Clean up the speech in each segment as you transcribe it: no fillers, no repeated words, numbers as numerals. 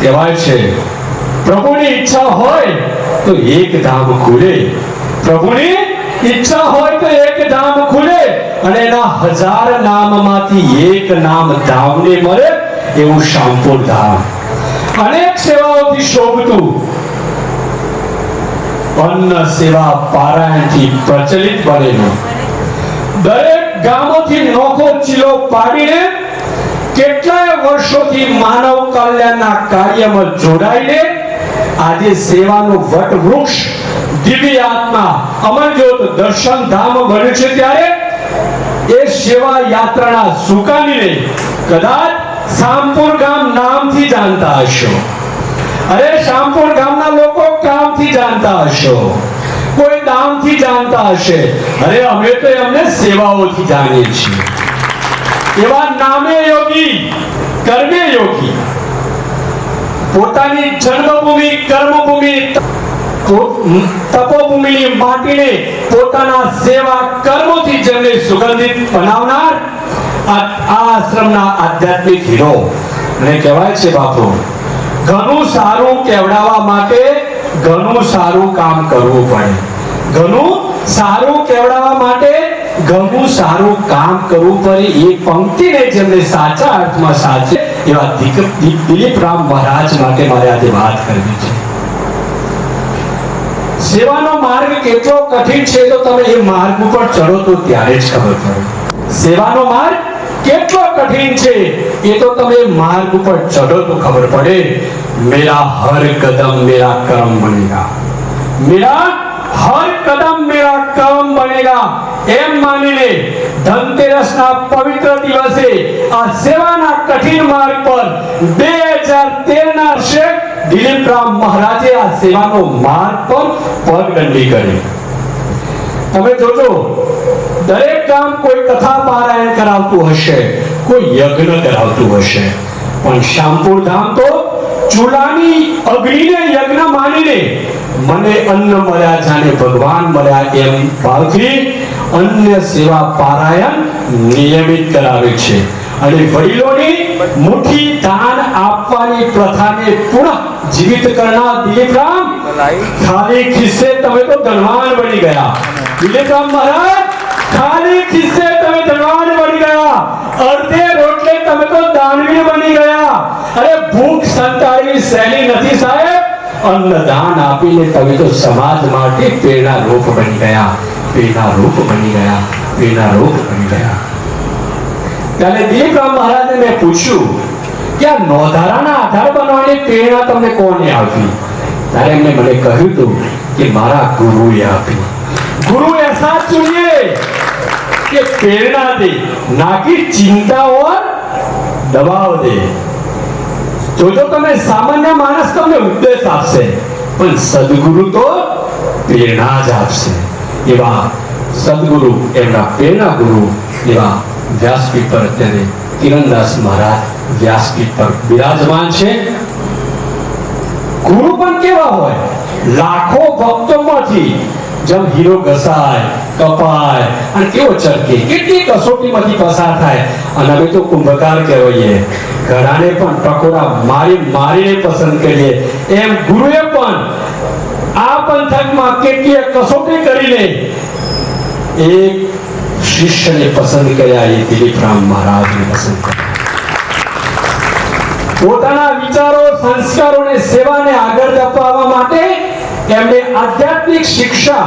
કહેવાય છે પ્રભુની ઈચ્છા હોય તો એક ધામ ખુલે, પ્રભુની ઈચ્છા હોય તો એક ધામ ખુલે અને એના 1000 નામમાંથી એક નામ ધામને મળે એવું શામપુર ધામ અનેક સેવાઓથી શોભતું અન્ન સેવા પારાયણથી પ્રચલિત બનેલું દરેક ગામોથી નોખો ચીલો પાડીને કેટલાય વર્ષોથી માનવ કલ્યાણના કાર્યમાં જોડાઈને આજે સેવાનું વટવૃક્ષ દિવ્ય આત્મા અમરજ્યોત દર્શન ધામ બન્યું છે ત્યારે એ સેવા યાત્રાના સુકાનીને કદાચ શામપુર ગામ નામથી જાણતા હશો, અરે શામપુર ગામના લોકો કામથી જાણતા હશો, કોઈ દામથી જાણતા હશે, અરે અમે તો એમને સેવાઓથી જાણીએ છીએ. એવા નામે યોગી કર્મે યોગી પોતાની જન્મભૂમિ કર્મભૂમિ તપોભૂમિની માટીને પોતાના સેવા કર્મોથી જેમને સુગંધિત બનાવનાર આ આશ્રમના આધ્યાત્મિક હીરો. અને કહેવાય છે બાપુ ઘણું સારું કહેવડાવવા માટે ઘણું સારું કામ કરવું પડે, ઘણું સારું કહેવડાવવા માટે ઘણું સારું કામ કરવું પડે. એ પંક્તિને જેમને સાચા અર્થમાં સાચે એવા દિલીપરામ મહારાજ માટે મારે આજે વાત કરવી છે. સેવાનો માર્ગ કેટલો કઠિન છે તો તમે એ માર્ગ ઉપર ચડો તો ત્યારે જ ખબર પડે. સેવાનો માર્ગ કેટલો કઠિન છે એ તો તમે માર્ગ ઉપર ચડો તો ખબર પડે. મેરા હર કદમ મેરા કર્મ બનેગા, મેરા હર કદમ મેરા કર્મ બનેગા એમ માનીને ધનતેરસના પવિત્ર દિવસે આ સેવાના કઠિન માર્ગ પર 2013 ના વર્ષે દિલીપરામ મહારાજે આ સેવાનો માર્ગ પર પગદંડી કરી. તમે જોજો દરેક ગામ કોઈ કથા પારાયણ કરાવતું હશે, કોઈ યજ્ઞ કરાવતું હશે, પણ શામપુર ધામ તો ચૂલાની અગ્નિને યજ્ઞ માનીને મને અન્ન મળ્યા જાણે ભગવાન મળ્યા એમ ભાવથી અન્ય સેવા પારાયણ નિયમિત કરાવે છે. અને વડીલોની મુઠ્ઠી દાન આપવાની પ્રથાને પુનઃ જીવિત કરનાર દિલીપરામ ખાલી ખિસ્સે તમે તો ધનવાન બની ગયા. દિલીપરામ મહારાજ ખાલી ખિસ્સે તમે ધનવાન બની ગયા, અડધે રોટલે તમે તો દાનવીર બની ગયા. અરે ભૂખ સંતાડવી સહેલી નથી સાહેબ, અન્નદાન આપીને તમે તો સમાજ માટે પ્રેરણા રૂપ બની ગયા, પ્રેરણા રૂપ બની ગયા, પ્રેરણા રૂપ બની ગયા. ત્યારે દિલીપરામ મહારાજને મેં પૂછ્યું કે આ નોંધારાના આધાર બનવાની પ્રેરણા તમને કોને આપી? ત્યારે એમને મને કહ્યું હતું કે મારા ગુરુએ આપી. गुरु ऐसा चुनिए कि प्रेरणा दे, ना कि चिंता और दबाव दे. जो તમે સામાન્ય માણસ તમને ઉપદેશ આપશે, પણ સદગુરુ તો પ્રેરણા જ આપશે. એવા સદગુરુ, એમના પ્રેરણા ગુરુ એવા વ્યાસપીઠ પર અત્યારે કિરણદાસ મહારાજ વ્યાસપીઠ પર બિરાજમાન છે. ગુરુ પણ કેવા હોય, લાખો ભક્તોમાંથી જેમ હીરો ઘસાય કપાય અને કેવો ચરકે કેટલી કસોટીમાંથી પસાર થાય. અને અમે તો કુંભકાર કહેવાઈએ, ઘરાને પણ ટકોરા મારીને પસંદ કરીએ, એમ ગુરુએ પણ આ પંથકમાં કેટલી કસોટી કરીને એક શિષ્યને પસંદ કર્યા. એ દિલીપરામ મહારાજને પસંદ કર્યા. પોતાના વિચારો, સંસ્કારોને, સેવાને આગળ ધપાવવા માટે એમને આધ્યાત્મિક શિક્ષા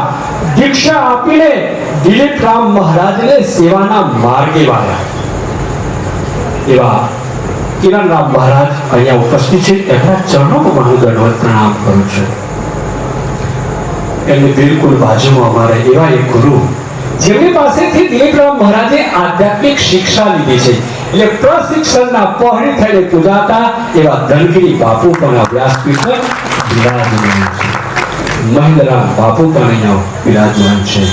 દીક્ષા આપીને દિલીપરામ મહારાજને સેવાના માર્ગે વાળ્યા. એવા કિરણરામ મહારાજ અહીંયા ઉપસ્થિત છે, એમના ચરણોમાં હું દંડવત પ્રણામ કરું છું. એમની બિલકુલ બાજુમાં અમારે એવા એક ગુરુ જેમની પાસેથી દિલીપરામ મહારાજે આધ્યાત્મિક શિક્ષા લીધી છે, એટલે પ્રશિક્ષણના પહોળી થઈને પૂજાતા એવા ધનગીરી બાપુ પણ આ વ્યાસપીઠ પર બિરાજમાન છે. મહેન્દ્રરામ બાપુ પણ અહીંયા બિરાજમાન છે.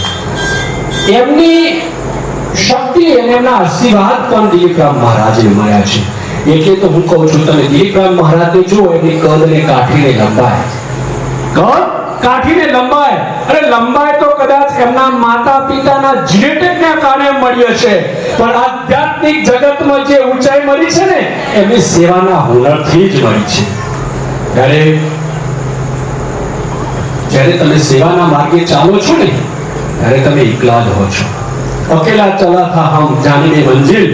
એમની શક્તિ અને એમના આશીર્વાદ પણ દિલીપરામ મહારાજે મળ્યા છે. એટલે તો હું કહું છું, તમે દિલીપરામ મહારાજને જુઓ, એમની કદને કાઠીને લંબાય, કદ કાઠીને લંબાય. અરે લંબાય તો કદાચ એમના માતા પિતાના જીનેટિકના કારણે મળી હશે, પણ આધ્યાત્મિક જગતમાં જે ઊંચાઈ મળી છે ને એમની સેવાના હુનરથી જ મળી છે. ત્યારે જ્યારે તમે સેવાના માર્ગે ચાલો છો ને ત્યારે તમે એકલા જ હો છો. અકેલા ચલા થા હમ જાનીને મંજિલ,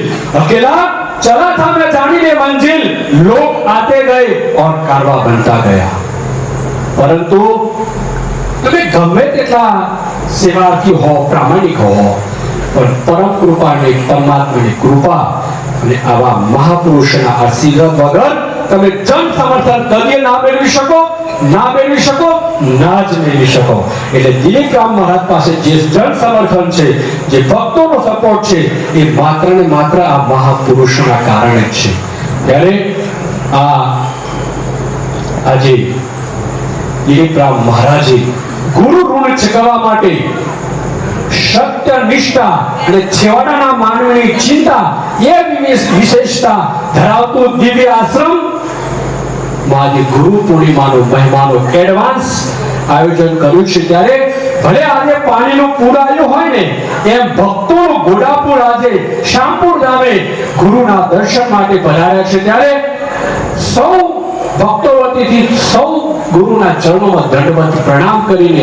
અકેલા चला था मैं जानी मंजिल, लोग आते गए और कारवा बनता गया. परंतु તમે ગમે તેટલા સેવાર્થી હો, પ્રામાણિક હો, પણ પરમ કૃપાની પરમાત્માની કૃપા અને આવા મહાપુરુષના આશીર્વાદ વગર તમે જન સમર્થન કદી ના મેળવી શકો, ના મેળવી શકો, ના જ મેળવી શકો. એટલે દિલીપ રામ મહારાજ પાસે જે જન સમર્થન છે, જે ભક્તોનો સપોર્ટ છે, એ માત્ર ને માત્ર આ મહાપુરુષોના કારણે જ છે. ત્યારે આજે દિલીપ રામ મહારાજે ગુરુ ઋણ ચૂકવવા માટે સત્ય નિષ્ઠા અને છેવાડાના માનવીની ચિંતા એ વિશેષતા ધરાવતું દિવ્ય આશ્રમ આજે ગુરુ પૂર્ણિમાનો મહિમાનો એડવાન્સ આયોજન કર્યું છે. ત્યારે ભલે આજે પાણીનું પૂર આવ્યું હોય ને, એમ ભક્તોનું ઘોડાપુર આજે શ્યામપુર ધામે ગુરુના દર્શન માટે પધાર્યા છે. ત્યારે સૌ ભક્તો વતીથી સૌ ગુરુના ચરણોમાં દંડવત પ્રણામ કરીને